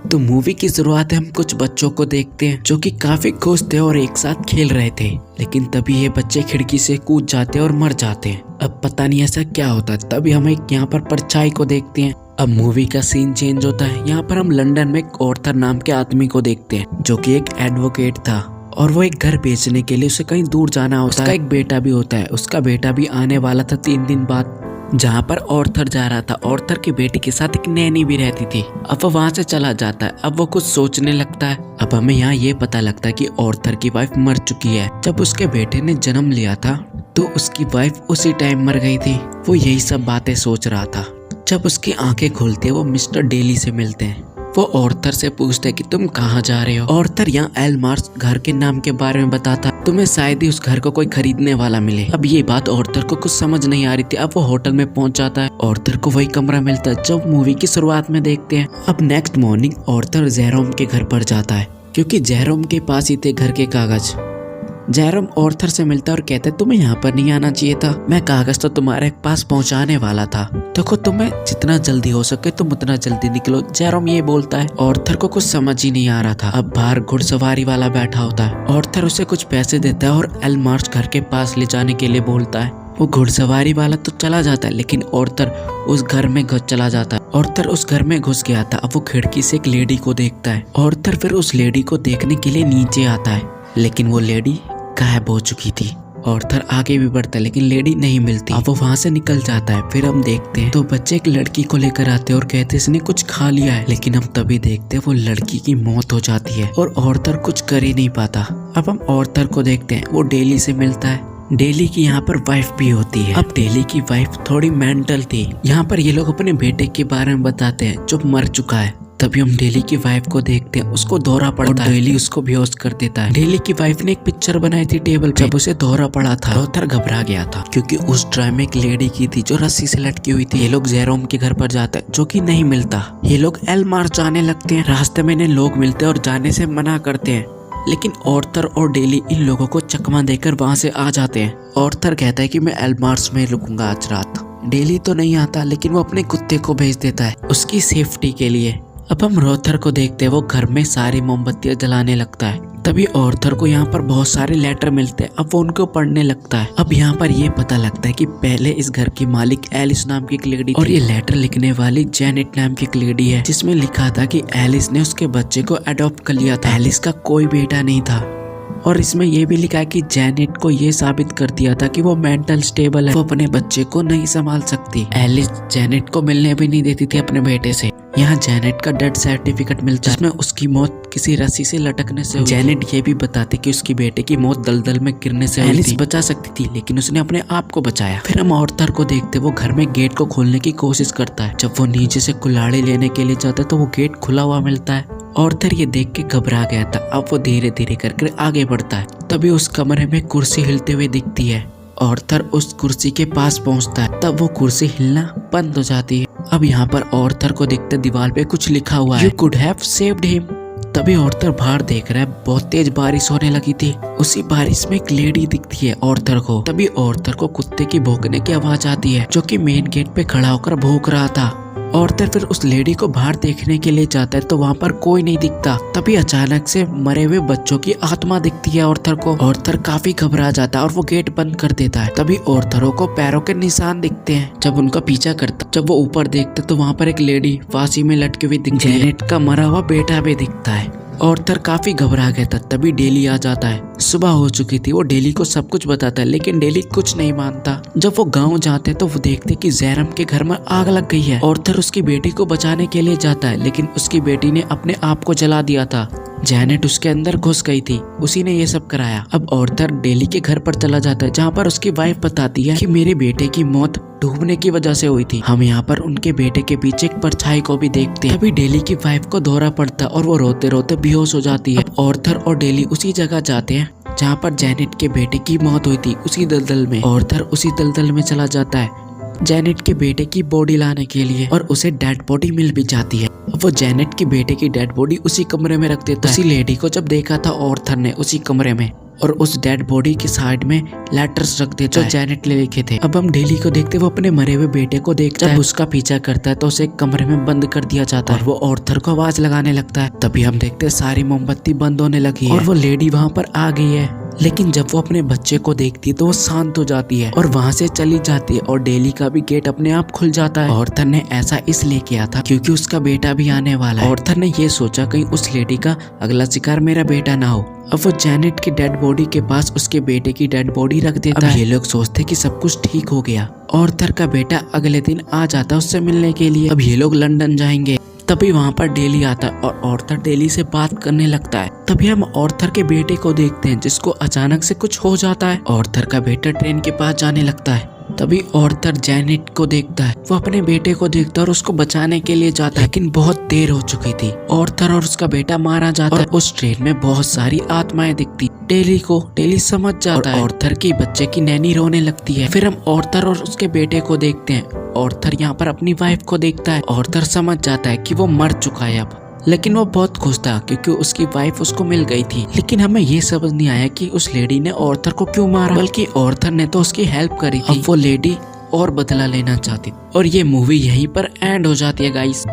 तो मूवी की शुरुआत हम कुछ बच्चों को देखते हैं जो कि काफी खुश थे और एक साथ खेल रहे थे, लेकिन तभी ये बच्चे खिड़की से कूद जाते हैं और मर जाते हैं। अब पता नहीं ऐसा क्या होता है। तभी हम एक यहाँ पर परछाई को देखते हैं। अब मूवी का सीन चेंज होता है। यहाँ पर हम लंदन में एक ऑर्थर नाम के आदमी को देखते हैं जो कि एक एडवोकेट था और वो एक घर बेचने के लिए उसे कहीं दूर जाना होता है। उसका एक बेटा भी होता है। उसका बेटा भी आने वाला था 3 दिन बाद, जहाँ पर ऑर्थर जा रहा था। ऑर्थर की बेटी के साथ एक नैनी भी रहती थी। अब वो वहाँ से चला जाता है। अब वो कुछ सोचने लगता है। अब हमें यहाँ ये पता लगता है कि ऑर्थर की वाइफ मर चुकी है। जब उसके बेटे ने जन्म लिया था तो उसकी वाइफ उसी टाइम मर गई थी। वो यही सब बातें सोच रहा था। जब उसकी आंखें खुलती है वो मिस्टर डेली से मिलते हैं। वो ऑर्थर से पूछते कि तुम कहाँ जा रहे हो। ऑर्थर यहाँ एलमार्स घर के नाम के बारे में बताता, तुम्हें शायद ही उस घर को कोई खरीदने वाला मिले। अब ये बात ऑर्थर को कुछ समझ नहीं आ रही थी। अब वो होटल में पहुंच जाता है। ऑर्थर को वही कमरा मिलता है जब मूवी की शुरुआत में देखते हैं। अब नेक्स्ट मॉर्निंग ऑर्थर जेरोम के घर पर जाता है क्योंकि जेरोम के पास ही थे घर के कागज। जेरोम ऑर्थर से मिलता है और कहता है तुम्हें यहाँ पर नहीं आना चाहिए था। मैं कागज तो तुम्हारे पास पहुँचाने वाला था। देखो तुम्हें जितना जल्दी हो सके तुम उतना जल्दी निकलो। जेरोम ये बोलता है। ऑर्थर को कुछ समझ ही नहीं आ रहा था। अब बाहर घुड़सवारी वाला बैठा होता है। ऑर्थर उसे कुछ पैसे देता है और एलमार्स घर के पास ले जाने के लिए बोलता है। वो घुड़सवारी वाला तो चला जाता है लेकिन ऑर्थर उस घर में घुस चला जाता है। ऑर्थर उस घर में घुस गया था। अब वो खिड़की से एक लेडी को देखता है। ऑर्थर फिर उस लेडी को देखने के लिए नीचे आता है लेकिन वो लेडी गायब हो चुकी थी। ऑर्थर आगे भी बढ़ता है लेकिन लेडी नहीं मिलती। अब वो वहाँ से निकल जाता है। फिर हम देखते हैं तो बच्चे एक लड़की को लेकर आते हैं और कहते हैं इसने कुछ खा लिया है, लेकिन हम तभी देखते हैं वो लड़की की मौत हो जाती है और ऑर्थर कुछ कर ही नहीं पाता। अब हम ऑर्थर को देखते हैं। वो डेली से मिलता है। डेली की यहाँ पर वाइफ भी होती है। अब डेली की वाइफ थोड़ी मेंटल थी। यहाँ पर ये लोग अपने बेटे के बारे में बताते हैं जो मर चुका है। तभी हम डेली की वाइफ को देखते हैं। उसको दौरा पड़ता है। डेली उसको बेहोश कर देता है। डेली की वाइफ ने एक पिक्चर बनाई थी टेबल पे। जब उसे दौरा पड़ा था ऑर्थर घबरा गया था क्योंकि उस ड्राइव में एक लेडी की थी जो रस्सी से लटकी हुई थी। ये लोग जेरोम के घर पर जाता है जो कि नहीं मिलता। ये लोग एलमार्स जाने लगते हैं। रास्ते में इन्हें लोग मिलते हैं और जाने से मना करते हैं, लेकिन ऑर्थर और डेली इन लोगों को चकमा देकर वहाँ से आ जाते हैं। ऑर्थर कहता है कि मैं एलमार्स में रुकूंगा आज रात। डेली तो नहीं आता लेकिन वो अपने कुत्ते को भेज देता है उसकी सेफ्टी के लिए। अब हम ऑर्थर को देखते हैं। वो घर में सारी मोमबत्तियां जलाने लगता है। तभी ऑर्थर को यहाँ पर बहुत सारे लेटर मिलते हैं। अब वो उनको पढ़ने लगता है। अब यहाँ पर ये पता लगता है कि पहले इस घर की मालिक एलिस नाम की एक लेडी और ये लेटर लिखने वाली जेनेट नाम की एक लेडी है, जिसमें लिखा था कि एलिस ने उसके बच्चे को अडॉप्ट कर लिया था। एलिस का कोई बेटा नहीं था और इसमें यह भी लिखा है कि जेनेट को ये साबित कर दिया था कि वो मेंटल स्टेबल है, वो अपने बच्चे को नहीं संभाल सकती। एलिस जेनेट को मिलने भी नहीं देती थी अपने बेटे से। यहाँ जेनेट का डेथ सर्टिफिकेट मिलता है जिसमें उसकी मौत किसी रस्सी से लटकने से हुई। जेनेट ये भी बताते कि उसकी बेटे की मौत दलदल में गिरने से हुई थी। एलिस बचा सकती थी लेकिन उसने अपने आप को बचाया। फिर हम ऑर्थर को देखते, वो घर में गेट को खोलने की कोशिश करता है। जब वो नीचे से कुल्हाड़ी लेने के लिए जाता है तो वो गेट खुला हुआ मिलता है। ऑर्थर ये देख के घबरा गया था। अब वो धीरे धीरे करके आगे बढ़ता है। तभी उस कमरे में कुर्सी हिलते हुए दिखती है। ऑर्थर उस कुर्सी के पास पहुंचता है। तब वो कुर्सी हिलना बंद हो जाती है। अब यहाँ पर ऑर्थर को देखते दीवार पे कुछ लिखा हुआ है, You could have saved him। तभी ऑर्थर बाहर देख रहा है। बहुत तेज बारिश होने लगी थी। उसी बारिश में एक लेडी दिखती है ऑर्थर को। तभी ऑर्थर को कुत्ते की भौंकने की आवाज आती है जो कि मेन गेट पे खड़ा होकर भौंक रहा था। ऑर्थर फिर उस लेडी को बाहर देखने के लिए जाता है तो वहाँ पर कोई नहीं दिखता। तभी अचानक से मरे हुए बच्चों की आत्मा दिखती है ऑर्थर को। ऑर्थर काफी घबरा जाता है और वो गेट बंद कर देता है। तभी ऑर्थरों को पैरों के निशान दिखते हैं। जब उनका पीछा करता, जब वो ऊपर देखते तो वहाँ पर एक लेडी फांसी में लटकी हुई दिखती है। जेनेट का मरा हुआ बेटा भी दिखता है। ऑर्थर काफी घबरा गया था। तभी डेली आ जाता है। सुबह हो चुकी थी। वो डेली को सब कुछ बताता है लेकिन डेली कुछ नहीं मानता। जब वो गांव जाते तो वो देखते कि जेरम के घर में आग लग गई है। ऑर्थर उसकी बेटी को बचाने के लिए जाता है लेकिन उसकी बेटी ने अपने आप को जला दिया था। जेनेट उसके अंदर घुस गई थी, उसी ने ये सब कराया। अब ऑर्थर डेली के घर पर चला जाता है जहाँ पर उसकी वाइफ बताती है कि मेरे बेटे की मौत डूबने की वजह से हुई थी। हम यहाँ पर उनके बेटे के पीछे एक परछाई को भी देखते हैं। अभी डेली की वाइफ को दौरा पड़ता और वो रोते रोते बेहोश हो जाती है। अब ऑर्थर और डेली उसी जगह जाते हैं जहाँ पर जेनेट के बेटे की मौत हुई थी, उसी दलदल में। ऑर्थर उसी दलदल में चला जाता है जेनेट के बेटे की बॉडी लाने के लिए और उसे डेड बॉडी मिल भी जाती है। वो जेनेट के बेटे की डेड बॉडी उसी कमरे में रख देता है। उसी लेडी को जब देखा था ऑर्थर ने उसी कमरे में, और उस डेड बॉडी के साइड में लेटर्स रख देता है जो जैनेट ने लिखे थे। अब हम डेली को देखते वो अपने मरे हुए बेटे को देखता है, उसका पीछा करता है तो उसे एक कमरे में बंद कर दिया जाता है और वो ऑर्थर को आवाज लगाने लगता है। तभी हम देखते हैं सारी मोमबत्ती बंद होने लगी है और वो लेडी वहाँ पर आ गई है। लेकिन जब वो अपने बच्चे को देखती है तो वो शांत हो जाती है और वहाँ से चली जाती है और डेली का भी गेट अपने आप खुल जाता है। ऑर्थर ने ऐसा इसलिए किया था क्योंकि उसका बेटा भी आने वाला है। ऑर्थर ने ये सोचा कहीं उस लेडी का अगला शिकार मेरा बेटा ना हो। अब वो जैनेट की डेड बॉडी के पास उसके बेटे की डेड बॉडी रख देता है। ये लोग सोचते कि सब कुछ ठीक हो गया। ऑर्थर का बेटा अगले दिन आ जाता है उससे मिलने के लिए। अब ये लोग लंदन जाएंगे। तभी वहाँ पर डेली आता है और ऑर्थर डेली से बात करने लगता है। तभी हम ऑर्थर के बेटे को देखते हैं जिसको अचानक से कुछ हो जाता है। ऑर्थर का बेटा ट्रेन के पास जाने लगता है। तभी ऑर्थर जैनेट को देखता है। वो अपने बेटे को देखता है और उसको बचाने के लिए जाता है, लेकिन बहुत देर हो चुकी थी। ऑर्थर और उसका बेटा मारा जाता है। उस ट्रेन में बहुत सारी आत्माएं दिखती। डेली समझ जाता है। ऑर्थर की बच्चे की नैनी रोने लगती है। फिर हम ऑर्थर और उसके बेटे को देखते हैं। ऑर्थर यहाँ पर अपनी वाइफ को देखता है। ऑर्थर समझ जाता है कि वो मर चुका है अब, लेकिन वो बहुत खुश था क्योंकि उसकी वाइफ उसको मिल गई थी। लेकिन हमें ये समझ नहीं आया कि उस लेडी ने ऑर्थर को क्यों मारा, बल्कि ऑर्थर ने तो उसकी हेल्प करी थी। अब वो लेडी और बदला लेना चाहती और ये मूवी यहीं पर एंड हो जाती है गाइस।